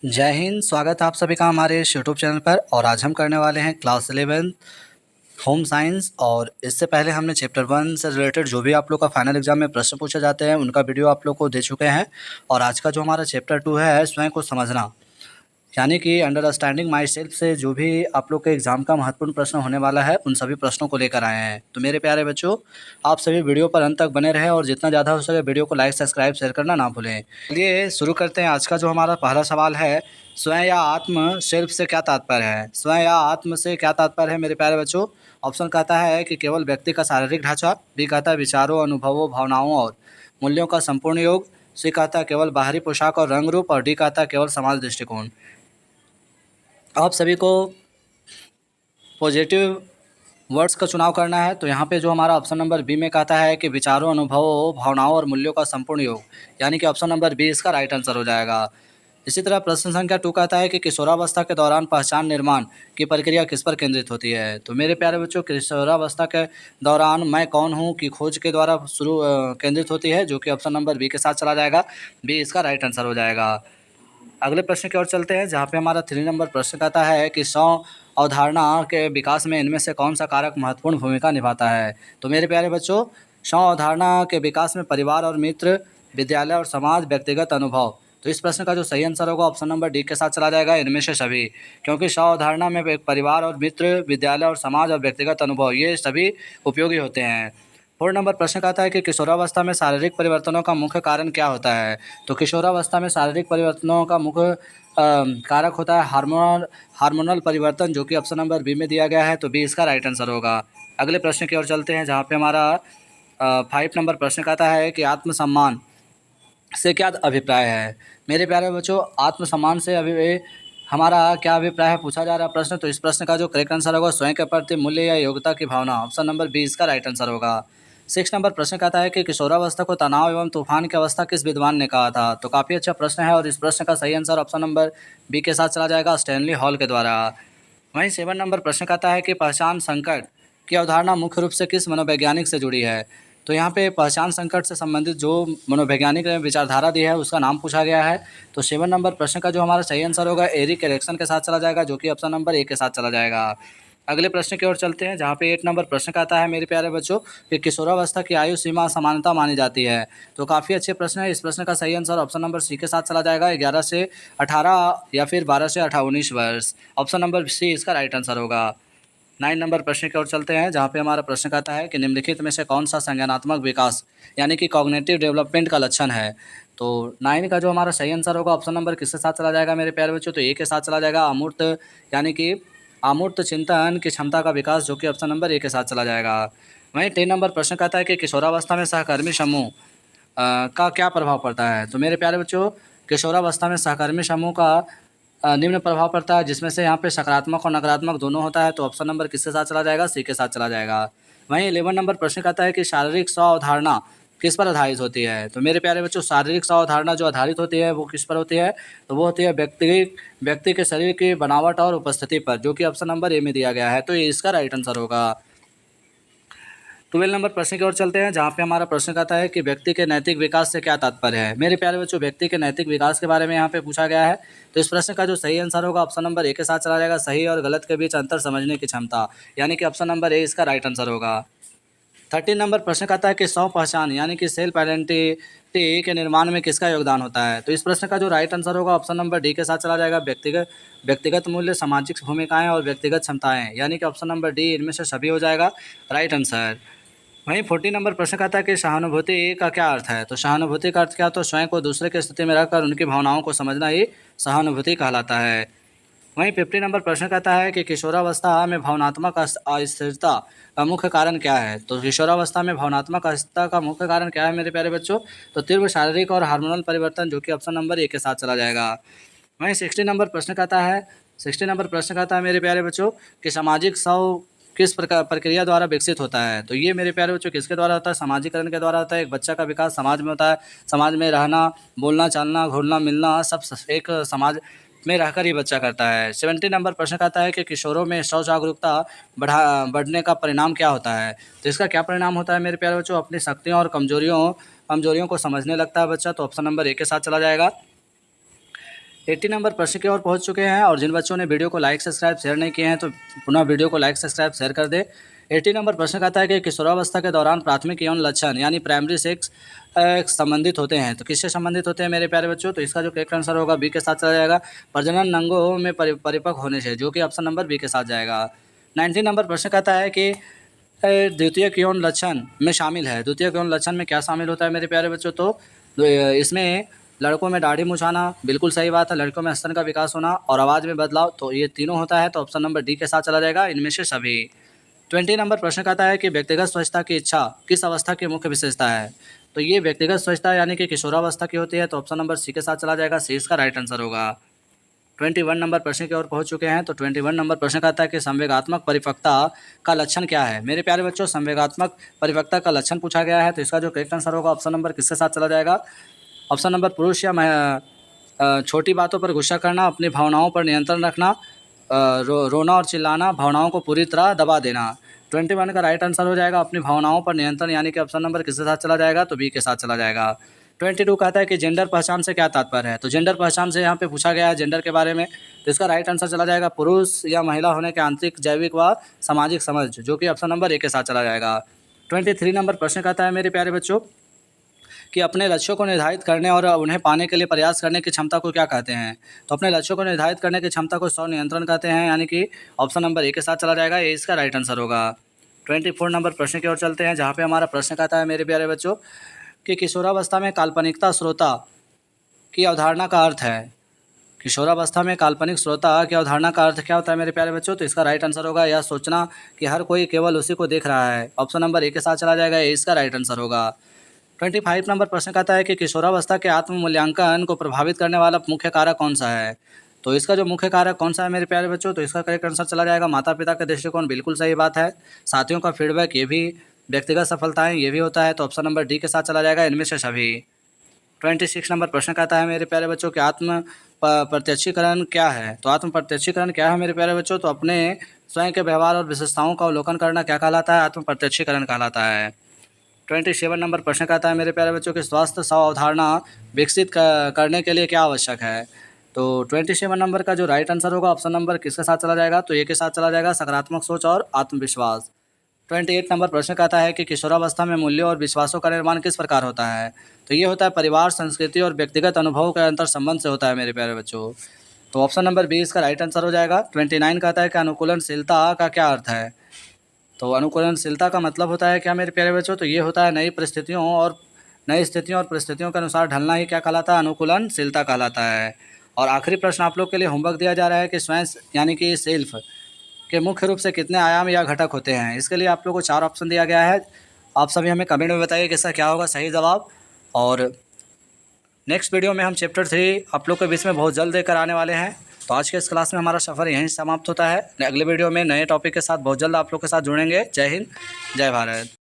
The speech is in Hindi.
जय हिंद। स्वागत है आप सभी का हमारे इस यूट्यूब चैनल पर। और आज हम करने वाले हैं क्लास 11 होम साइंस। और इससे पहले हमने चैप्टर 1 से रिलेटेड जो भी आप लोग का फाइनल एग्जाम में प्रश्न पूछे जाते हैं उनका वीडियो आप लोग को दे चुके हैं। और आज का जो हमारा चैप्टर 2 है स्वयं को समझना, यानी कि अंडरस्टैंडिंग माई सेल्फ से जो भी आप लोग के एग्जाम का महत्वपूर्ण प्रश्न होने वाला है उन सभी प्रश्नों को लेकर आए हैं। तो मेरे प्यारे बच्चों, आप सभी वीडियो पर अंत तक बने रहें और जितना ज़्यादा हो सके वीडियो को लाइक सब्सक्राइब शेयर करना ना भूलें। चलिए शुरू करते हैं। आज का जो हमारा पहला सवाल है, स्वयं या आत्म सेल्फ से क्या तात्पर्य है। स्वयं या आत्म से क्या तात्पर्य है मेरे प्यारे बच्चों। ऑप्शन कहता है कि केवल व्यक्ति का शारीरिक ढांचा, बी कहता है विचारों अनुभवों भावनाओं और मूल्यों का संपूर्ण योग, सी कहता है केवल बाहरी पोशाक और रंग रूप, और डी कहता है केवल समाज दृष्टिकोण। आप सभी को पॉजिटिव वर्ड्स का चुनाव करना है। तो यहाँ पे जो हमारा ऑप्शन नंबर बी में कहता है कि विचारों अनुभवों भावनाओं और मूल्यों का संपूर्ण योग, यानी कि ऑप्शन नंबर बी इसका राइट आंसर हो जाएगा। इसी तरह प्रश्न संख्या 2 कहता है कि किशोरावस्था के दौरान पहचान निर्माण की प्रक्रिया किस पर केंद्रित होती है। तो मेरे प्यारे बच्चों, किशोरावस्था के दौरान मैं कौन हूँ की खोज के द्वारा केंद्रित होती है, जो कि ऑप्शन नंबर बी के साथ चला जाएगा। बी इसका राइट आंसर हो जाएगा। अगले प्रश्न की ओर चलते हैं, जहाँ पे हमारा 3 नंबर प्रश्न कहता है कि अवधारणा के विकास में इनमें से कौन सा कारक महत्वपूर्ण भूमिका निभाता है। तो मेरे प्यारे बच्चों, अवधारणा के विकास में परिवार और मित्र, विद्यालय और समाज, व्यक्तिगत अनुभव। तो इस प्रश्न का जो सही आंसर होगा ऑप्शन नंबर डी के साथ चला जाएगा, इनमें से सभी। क्योंकि अवधारणा में एक परिवार और मित्र, विद्यालय और समाज और व्यक्तिगत अनुभव ये सभी उपयोगी होते हैं। 4 नंबर प्रश्न कहता है कि किशोरावस्था में शारीरिक परिवर्तनों का मुख्य कारण क्या होता है। तो किशोरावस्था में शारीरिक परिवर्तनों का मुख्य कारक होता है हार्मोनल परिवर्तन, जो कि ऑप्शन नंबर बी में दिया गया है। तो बी इसका राइट आंसर होगा। अगले प्रश्न की ओर चलते हैं, जहाँ पे हमारा 5 नंबर प्रश्न कहता है कि आत्मसम्मान से क्या अभिप्राय है। मेरे प्यारे बच्चों, आत्मसम्मान से अभी हमारा क्या अभिप्राय है पूछा जा रहा है प्रश्न। तो इस प्रश्न का जो करेक्ट आंसर होगा स्वयं के प्रति मूल्य या योग्यता की भावना, ऑप्शन नंबर बी इसका राइट आंसर होगा। 6 नंबर प्रश्न कहता है कि किशोरावस्था को तनाव एवं तूफान की अवस्था किस विद्वान ने कहा था। तो काफ़ी अच्छा प्रश्न है और इस प्रश्न का सही आंसर ऑप्शन नंबर बी के साथ चला जाएगा, स्टैनली हॉल के द्वारा। वहीं 7 नंबर प्रश्न कहता है कि पहचान संकट की अवधारणा मुख्य रूप से किस मनोवैज्ञानिक से जुड़ी है। तो यहाँ पे पहचान संकट से संबंधित जो मनोवैज्ञानिक ने विचारधारा दी है उसका नाम पूछा गया है। तो 7 नंबर प्रश्न का जो हमारा सही आंसर होगा एरिक एरिक्सन के साथ चला जाएगा, जो कि ऑप्शन नंबर ए के साथ चला जाएगा। अगले प्रश्न की ओर चलते हैं, जहाँ पे 8 नंबर प्रश्न कहता है मेरे प्यारे बच्चों कि किशोरावस्था की आयु सीमा समानता मानी जाती है। तो काफ़ी अच्छे प्रश्न है। इस प्रश्न का सही आंसर ऑप्शन नंबर सी के साथ चला जाएगा, 11 से 18 या फिर 12 से 19 वर्ष। ऑप्शन नंबर सी इसका राइट आंसर होगा। 9 नंबर प्रश्न की ओर चलते हैं, जहाँ पे हमारा प्रश्न कहता है कि निम्नलिखित में से कौन सा संज्ञानात्मक विकास यानी कि कॉग्निटिव डेवलपमेंट का लक्षण है। तो 9 का जो हमारा सही आंसर होगा ऑप्शन नंबर किसके साथ चला जाएगा मेरे प्यारे बच्चों। तो ए के साथ चला जाएगा, अमूर्त यानी कि अमूर्त चिंतन की क्षमता का विकास, जो कि ऑप्शन नंबर ए के साथ चला जाएगा। वहीं 3 नंबर प्रश्न कहता है कि किशोरावस्था में सहकर्मी समूह का क्या प्रभाव पड़ता है। तो मेरे प्यारे बच्चों, किशोरावस्था में सहकर्मी समूह का निम्न प्रभाव पड़ता है, जिसमें से यहाँ पे सकारात्मक और नकारात्मक दोनों होता है। तो ऑप्शन नंबर किसके साथ चला जाएगा, सी के साथ चला जाएगा। वहीं 11 नंबर प्रश्न कहता है कि शारीरिक स्व अवधारणा किस पर आधारित होती है। तो मेरे प्यारे बच्चों, शारीरिक स्व अवधारणा जो आधारित होती है वो किस पर होती है। तो वो होती है व्यक्ति के शरीर की बनावट और उपस्थिति पर, जो कि ऑप्शन नंबर ए में दिया गया है। तो ये इसका राइट आंसर होगा। 12 नंबर प्रश्न की ओर चलते हैं, जहाँ पे हमारा प्रश्न कहता है कि व्यक्ति के नैतिक विकास से क्या तात्पर्य है। मेरे प्यारे बच्चों, व्यक्ति के नैतिक विकास के बारे में यहाँ पे पूछा गया है। तो इस प्रश्न का जो सही आंसर होगा ऑप्शन नंबर ए के साथ चला जाएगा, सही और गलत के बीच अंतर समझने की क्षमता, यानी कि ऑप्शन नंबर ए इसका राइट आंसर होगा। 13 नंबर प्रश्न कहता है कि स्व पहचान यानी कि सेल्फ आइडेंटिटी के निर्माण में किसका योगदान होता है। तो इस प्रश्न का जो राइट आंसर होगा ऑप्शन नंबर डी के साथ चला जाएगा, व्यक्तिगत मूल्य, सामाजिक भूमिकाएं और व्यक्तिगत क्षमताएं, यानी कि ऑप्शन नंबर डी इनमें से सभी हो जाएगा राइट आंसर। वहीं 14 नंबर प्रश्न कहता है कि सहानुभूति का क्या अर्थ है। तो सहानुभूति का अर्थ क्या, तो स्वयं को दूसरे की स्थिति में रखकर उनकी भावनाओं को समझना ही सहानुभूति कहलाता है। वहीं 50 नंबर प्रश्न कहता है कि किशोरावस्था में भावनात्मक अस्थिरता का मुख्य कारण क्या है। तो किशोरावस्था में भावनात्मक अस्थिरता का मुख्य कारण क्या है मेरे प्यारे बच्चों। तो तीव्र शारीरिक और हार्मोनल परिवर्तन, जो कि ऑप्शन नंबर ए के साथ चला जाएगा। वहीं 60 नंबर प्रश्न कहता है 60 नंबर प्रश्न कहता है मेरे प्यारे बच्चों कि सामाजिक किस प्रक्रिया द्वारा विकसित होता है। तो ये मेरे प्यारे बच्चों किसके द्वारा होता है, सामाजिकरण के द्वारा होता है। एक बच्चा का विकास समाज में होता है, समाज में रहना, बोलना, चालना, घुलना मिलना सब एक समाज में रहकर ही बच्चा करता है। 70 नंबर प्रश्न कहता है कि किशोरों में स्व जागरूकता बढ़ने का परिणाम क्या होता है। तो इसका क्या परिणाम होता है मेरे प्यारे बच्चों, अपनी शक्तियों और कमजोरियों को समझने लगता है बच्चा। तो ऑप्शन नंबर ए के साथ चला जाएगा। 80 नंबर प्रश्न की ओर पहुंच चुके हैं और जिन बच्चों ने वीडियो को लाइक सब्सक्राइब शेयर नहीं किए हैं तो पुनः वीडियो को लाइक सब्सक्राइब शेयर कर दे। 80 नंबर प्रश्न कहता है कि किशोरावस्था के दौरान प्राथमिक यौन लक्षण यानी प्राइमरी सेक्स संबंधित होते हैं। तो किससे संबंधित होते हैं मेरे प्यारे बच्चों? तो इसका जो करेक्ट आंसर होगा बी के साथ चला जाएगा, प्रजनन अंगों में परिपक्व होने से, जो कि ऑप्शन नंबर बी के साथ जाएगा। 90 नंबर प्रश्न कहता है कि द्वितीयक यौन लक्षण में शामिल है। द्वितीयक यौन लक्षण में क्या शामिल होता है मेरे प्यारे बच्चों? तो इसमें लड़कों में दाढ़ी मुछाना, बिल्कुल सही बात है, लड़कों में स्तन का विकास होना और आवाज़ में बदलाव, तो ये तीनों होता है। तो ऑप्शन नंबर डी के साथ चला जाएगा, इनमें से सभी। 20 नंबर प्रश्न कहता है कि व्यक्तिगत स्वच्छता की इच्छा किस अवस्था की मुख्य विशेषता है? तो ये व्यक्तिगत स्वच्छता यानी कि किशोरावस्था की होती है। तो ऑप्शन नंबर सी के साथ चला जाएगा, सी इसका राइट आंसर होगा। 21 नंबर प्रश्न की ओर पहुंच चुके हैं। तो 21 नंबर प्रश्न कहता है कि संवेगात्मक परिपक्वता का लक्षण क्या है? मेरे प्यारे बच्चों, संवेगात्मक परिपक्वता का लक्षण पूछा गया है। तो इसका जो करेक्ट आंसर होगा ऑप्शन नंबर किसके साथ चला जाएगा? ऑप्शन नंबर पुरुष या छोटी बातों पर गुस्सा करना, अपनी भावनाओं पर नियंत्रण रखना, रोना और चिल्लाना, भावनाओं को पूरी तरह दबा देना। 21 का राइट आंसर हो जाएगा अपनी भावनाओं पर नियंत्रण, यानी कि ऑप्शन नंबर किसके साथ चला जाएगा? तो बी के साथ चला जाएगा। 22 कहता है कि जेंडर पहचान से क्या तात्पर्य है? तो जेंडर पहचान से यहाँ पे पूछा गया है जेंडर के बारे में। तो इसका राइट आंसर चला जाएगा पुरुष या महिला होने के आंतरिक, जैविक व सामाजिक समझ, जो कि ऑप्शन नंबर ए के साथ चला जाएगा। 23 नंबर प्रश्न कहता है मेरे प्यारे बच्चों कि अपने लक्ष्यों को निर्धारित करने और उन्हें पाने के लिए प्रयास करने की क्षमता को क्या कहते हैं? तो अपने लक्ष्यों को निर्धारित करने की क्षमता को स्व नियंत्रण कहते हैं, यानी कि ऑप्शन नंबर ए के साथ चला जाएगा, ये इसका राइट आंसर होगा। 24 नंबर प्रश्न की ओर चलते हैं, जहाँ पे हमारा प्रश्न कहता है मेरे प्यारे बच्चों कि किशोरावस्था में काल्पनिकता श्रोता की अवधारणा का अर्थ है। किशोरावस्था में काल्पनिक श्रोता की अवधारणा का अर्थ क्या होता है मेरे प्यारे बच्चों? तो इसका राइट आंसर होगा यह सोचना कि हर कोई केवल उसी को देख रहा है। ऑप्शन नंबर ए के साथ चला जाएगा, ये इसका राइट आंसर होगा। 25 नंबर प्रश्न कहता है कि किशोरावस्था के आत्म मूल्यांकन को प्रभावित करने वाला मुख्य कारक कौन सा है? तो इसका जो मुख्य कारक कौन सा है मेरे प्यारे बच्चों? तो इसका करेक्ट आंसर चला जाएगा माता पिता का दृष्टिकोण, बिल्कुल सही बात है। साथियों का फीडबैक, ये भी। व्यक्तिगत सफलताएं, ये भी होता है। तो ऑप्शन नंबर डी के साथ चला जाएगा, इनमें से सभी। 26 नंबर प्रश्न कहता है मेरे प्यारे बच्चों कि आत्म प्रत्यक्षीकरण क्या है? तो आत्म प्रत्यक्षीकरण क्या है मेरे प्यारे बच्चों? तो अपने स्वयं के व्यवहार और विशेषताओं का अवलोकन करना क्या कहलाता है? आत्म प्रत्यक्षीकरण कहलाता है। 27 नंबर प्रश्न कहता है मेरे प्यारे बच्चों कि स्वास्थ्य स्व अवधारणा विकसित करने के लिए क्या आवश्यक है? तो 27 नंबर का जो राइट आंसर होगा ऑप्शन नंबर किसके साथ चला जाएगा? तो ए के साथ चला जाएगा, सकारात्मक सोच और आत्मविश्वास। 28 नंबर प्रश्न कहता है कि किशोरावस्था में मूल्यों और विश्वासों का निर्माण किस प्रकार होता है? तो ये होता है परिवार, संस्कृति और व्यक्तिगत अनुभव के अंतर संबंध से होता है मेरे प्यारे बच्चों। तो ऑप्शन नंबर बी इसका राइट आंसर हो जाएगा। 29 कहता है कि अनुकूलनशीलता का क्या अर्थ है? तो अनुकूलनशीलता का मतलब होता है क्या मेरे प्यारे बच्चों? तो ये होता है नई स्थितियों और परिस्थितियों के अनुसार ढलना ही क्या कहलाता है? अनुकूलनशीलता कहलाता है। और आखिरी प्रश्न आप लोग के लिए होमवर्क दिया जा रहा है कि स्वयं यानी कि सेल्फ के मुख्य रूप से कितने आयाम या घटक होते हैं? इसके लिए आप लोग को 4 ऑप्शन दिया गया है। आप सभी हमें कमेंट में बताइए कि इसका क्या होगा सही जवाब। और नेक्स्ट वीडियो में हम चैप्टर 3 आप लोग के बीच में बहुत जल्द लेकर आने वाले हैं। तो आज के इस क्लास में हमारा सफ़र यहीं समाप्त होता है। अगले वीडियो में नए टॉपिक के साथ बहुत जल्द आप लोग के साथ जुड़ेंगे। जय हिंद, जय भारत।